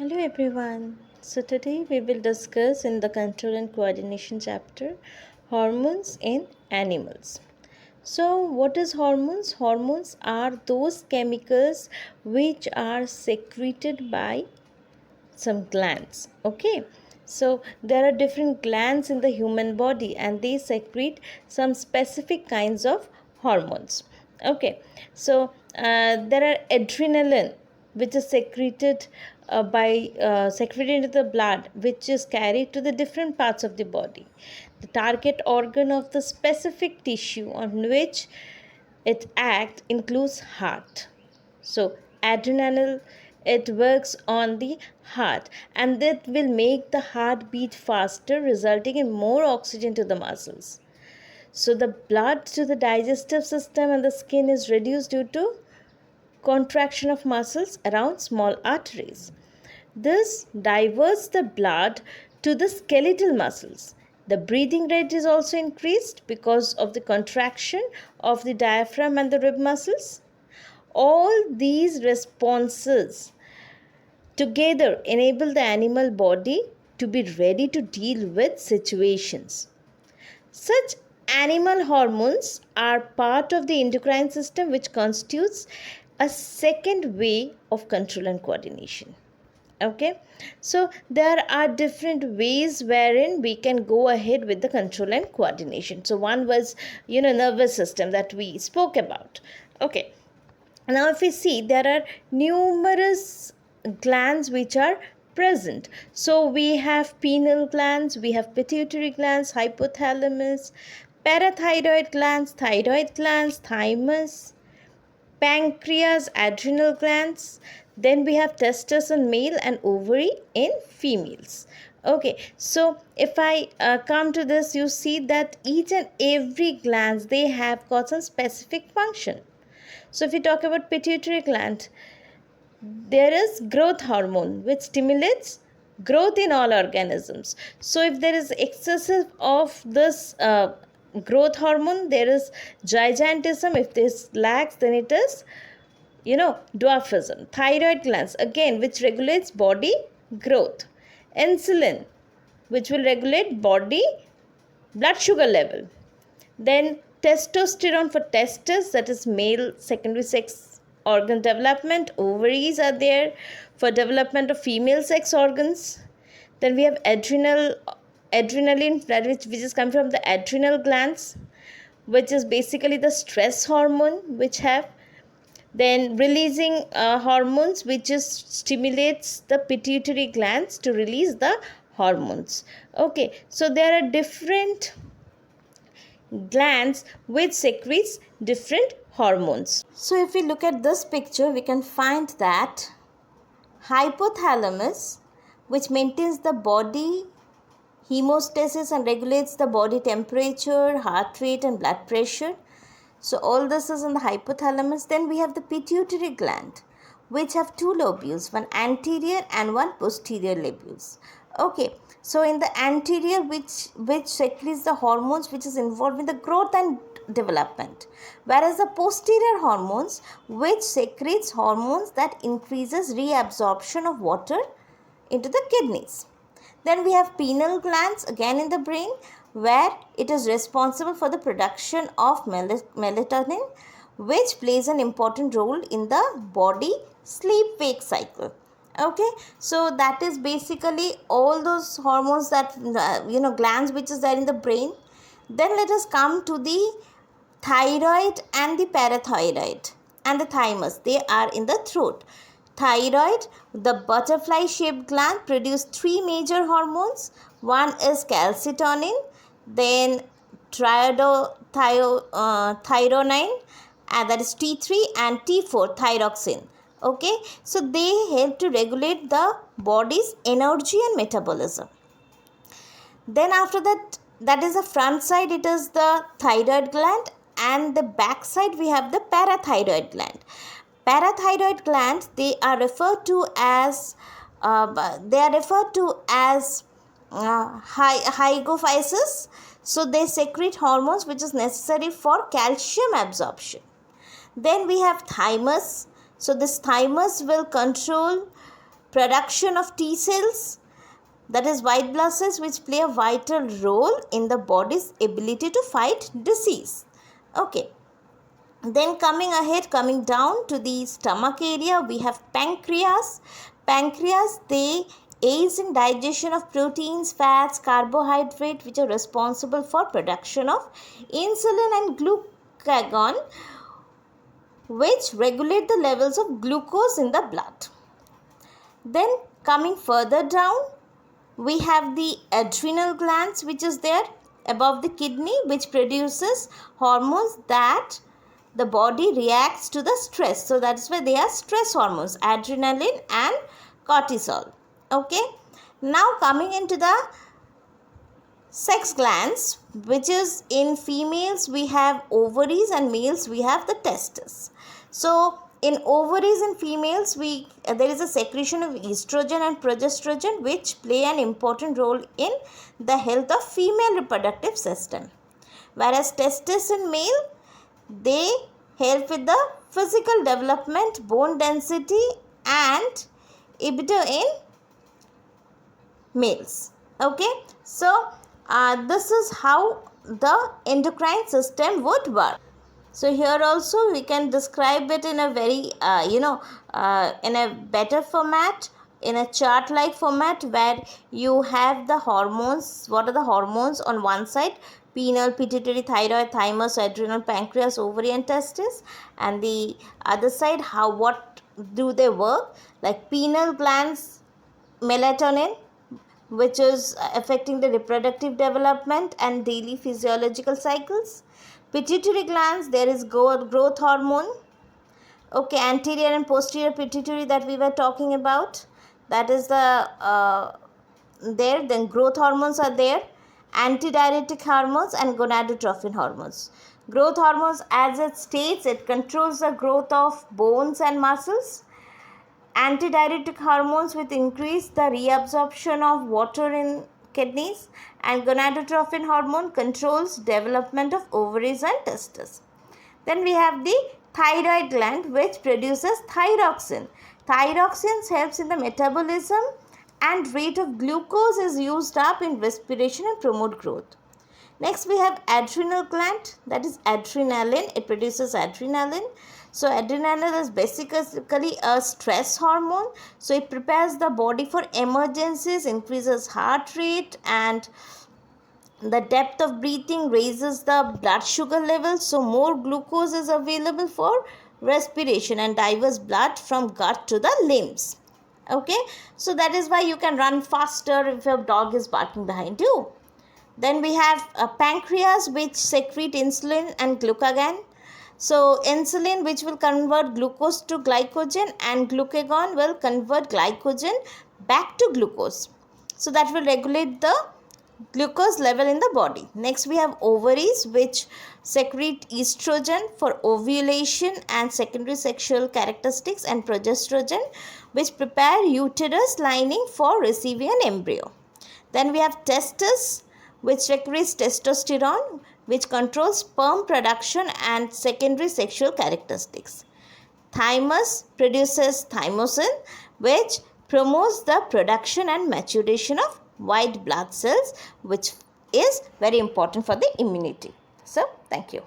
Hello everyone. So today we will discuss in the control and coordination chapter hormones in animals. So what is hormones? Hormones are those chemicals which are secreted by some glands. Okay. So there are different glands in the human body and they secrete some specific kinds of hormones. Okay. So there are adrenaline which is secreted by secreted into the blood, which is carried to the different parts of the body. The target organ of the specific tissue on which it acts includes heart. So adrenaline, it works on the heart and that will make the heart beat faster, resulting in more oxygen to the muscles. So the blood to the digestive system and the skin is reduced due to contraction of muscles around small arteries. This diverts the blood to the skeletal muscles. The breathing rate is also increased because of the contraction of the diaphragm and the rib muscles. All these responses together enable the animal body to be ready to deal with situations. Such animal hormones are part of the endocrine system, which constitutes a second way of control and coordination. Okay, so there are different ways wherein we can go ahead with the control and coordination. So one was nervous system that we spoke about. Okay, now if we see, there are numerous glands which are present. So we have pineal glands, we have pituitary glands, hypothalamus, parathyroid glands, thyroid glands, thymus, pancreas, adrenal glands. Then we have testes in male and ovary in females. Okay, so if I come to this, you see that each and every glands, they have got some specific function. So if we talk about pituitary gland, there is growth hormone which stimulates growth in all organisms. So if there is excessive of this growth hormone, there is gigantism. If this lacks, then it is dwarfism. Thyroid glands, again, which regulates body growth. Insulin, which will regulate body blood sugar level. Then testosterone for testes, that is male secondary sex organ development. Ovaries are there for development of female sex organs. Then we have adrenaline, that which is coming from the adrenal glands, which is basically the stress hormone which have. Then releasing hormones, which is stimulates the pituitary glands to release the hormones. Okay, so there are different glands which secretes different hormones. So if we look at this picture, we can find that hypothalamus, which maintains the body hemostasis and regulates the body temperature, heart rate and blood pressure. So all this is in the hypothalamus. Then we have the pituitary gland, which have two lobules, one anterior and one posterior lobules. Okay, so in the anterior, which secretes the hormones which is involved in the growth and development, whereas the posterior hormones which secretes hormones that increases reabsorption of water into the kidneys. Then we have pineal glands, again in the brain, where it is responsible for the production of melatonin, which plays an important role in the body sleep-wake cycle. Okay, so that is basically all those hormones that glands which is there in the brain. Then let us come to the thyroid and the parathyroid and the thymus. They are in the throat. Thyroid, the butterfly shaped gland, produce three major hormones. One is calcitonin, then thyronine, and that is T3, and T4, thyroxine. Okay, so they help to regulate the body's energy and metabolism. Then after that, that is the front side, it is the thyroid gland, and the back side we have the parathyroid gland. Parathyroid glands, they are referred to as hypophysis. So they secrete hormones which is necessary for calcium absorption. Then we have thymus. So this thymus will control production of T cells, that is white blood cells, which play a vital role in the body's ability to fight disease. Okay. Then coming down to the stomach area, we have pancreas. Pancreas, they aids in digestion of proteins, fats, carbohydrate, which are responsible for production of insulin and glucagon, which regulate the levels of glucose in the blood. Then coming further down, we have the adrenal glands, which is there above the kidney, which produces hormones that the body reacts to the stress. So that's why they are stress hormones, adrenaline and cortisol. Okay. Now coming into the sex glands, which is in females we have ovaries and males we have the testes. So in ovaries in females, there is a secretion of estrogen and progesterone, which play an important role in the health of female reproductive system. Whereas testes in male, they help with the physical development, bone density and libido in males. Okay, so this is how the endocrine system would work. So here also we can describe it in a very in a better format, in a chart like format, where you have the hormones. What are the hormones on one side? Pineal, pituitary, thyroid, thymus, adrenal, pancreas, ovary and testes. And the other side, what do they work? Like pineal glands, melatonin, which is affecting the reproductive development and daily physiological cycles. Pituitary glands, there is growth hormone. Okay, anterior and posterior pituitary that we were talking about, that is the there. Then growth hormones are there, antidiuretic hormones and gonadotrophin hormones. Growth hormones, as it states, it controls the growth of bones and muscles. Antidiuretic hormones, which increase the reabsorption of water in kidneys, and gonadotrophin hormone controls development of ovaries and testes. Then we have the thyroid gland, which produces thyroxine. Thyroxine helps in the metabolism and rate of glucose is used up in respiration and promote growth. Next we have adrenal gland, that is adrenaline. It produces adrenaline. So adrenaline is basically a stress hormone. So it prepares the body for emergencies, increases heart rate and the depth of breathing, raises the blood sugar levels. So more glucose is available for respiration and diverts blood from gut to the limbs. Okay, so that is why you can run faster if your dog is barking behind you. Then we have a pancreas, which secrete insulin and glucagon. So insulin, which will convert glucose to glycogen, and glucagon will convert glycogen back to glucose. So that will regulate the glucose level in the body. Next we have ovaries, which secrete estrogen for ovulation and secondary sexual characteristics, and progesterone, which prepare uterus lining for receiving an embryo. Then we have testes, which secretes testosterone, which controls sperm production and secondary sexual characteristics. Thymus produces thymosin, which promotes the production and maturation of white blood cells, which is very important for the immunity. So, thank you.